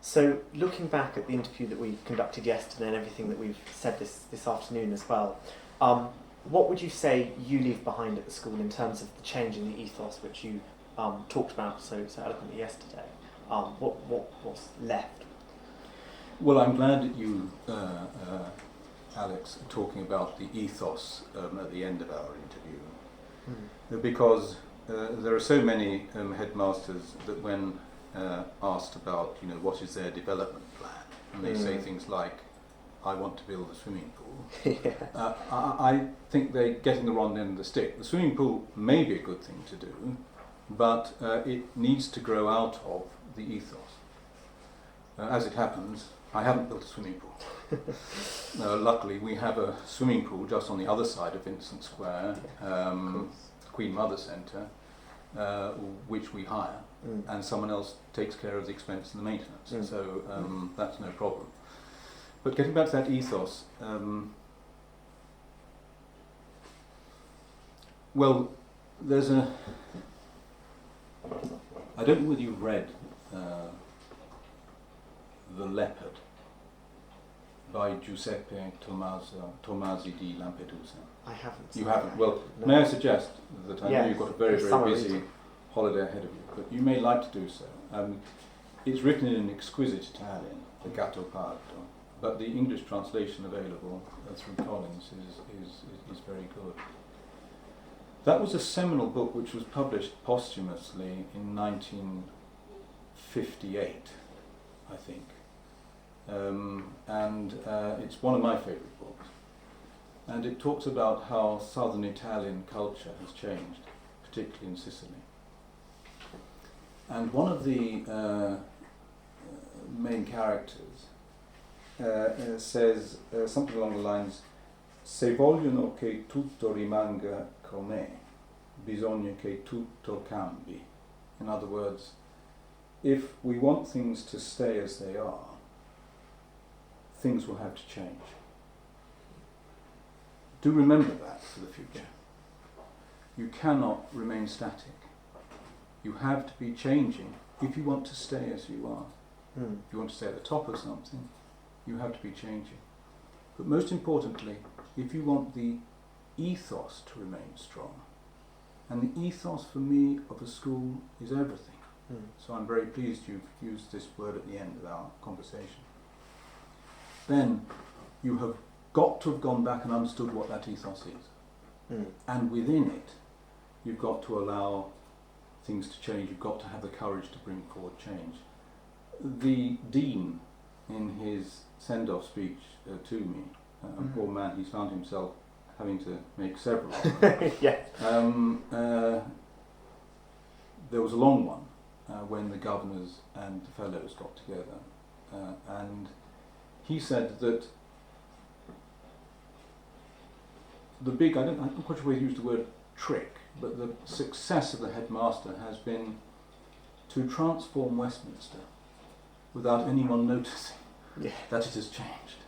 So, looking back at the interview that we conducted yesterday and everything that we've said this afternoon as well, what would you say you leave behind at the school in terms of the change in the ethos which you talked about so eloquently yesterday? What's left? Well, I'm glad that you, Alex, are talking about the ethos at the end of our interview, because there are so many headmasters that when asked about, what is their development plan, and they say things like, I want to build a swimming pool. Yeah. I think they're getting the wrong end of the stick. The swimming pool may be a good thing to do, but it needs to grow out of the ethos. As it happens, I haven't built a swimming pool. Luckily, we have a swimming pool just on the other side of Vincent Square, Queen Mother Centre, which we hire, and someone else takes care of the expense and the maintenance, so that's no problem. But getting back to that ethos, well, there's a... I don't know whether you've read The Leopard by Giuseppe Tomasi di Lampedusa. I haven't. You haven't? Well, no. may I suggest that I know Yes, you've got a very, very summer busy reading. holiday ahead of you, but you may like to do so. It's written in an exquisite Italian, the Gatto Pardo, but the English translation available through Collins is very good. That was a seminal book which was published posthumously in 1958, I think. And it's one of my favourite books. And it talks about how southern Italian culture has changed, particularly in Sicily. And one of the main characters says something along the lines, se vogliono che tutto rimanga com'è, bisogna che tutto cambi. In other words, if we want things to stay as they are, things will have to change. Do remember that for the future. You cannot remain static. You have to be changing if you want to stay as you are. If you want to stay at the top of something, you have to be changing. But most importantly, if you want the ethos to remain strong, and the ethos for me of a school is everything. So I'm very pleased you've used this word at the end of our conversation. Then you have got to have gone back and understood what that ethos is. And within it, you've got to allow things to change. You've got to have the courage to bring forward change. The Dean, in his send-off speech to me, poor man, he's found himself having to make several of them. Yeah. There was a long one when the governors and the fellows got together, and he said that the big, I'm not quite sure whether he used the word trick, but the success of the headmaster has been to transform Westminster without anyone noticing that it has changed.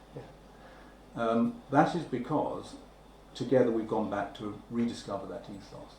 That is because together we've gone back to rediscover that ethos.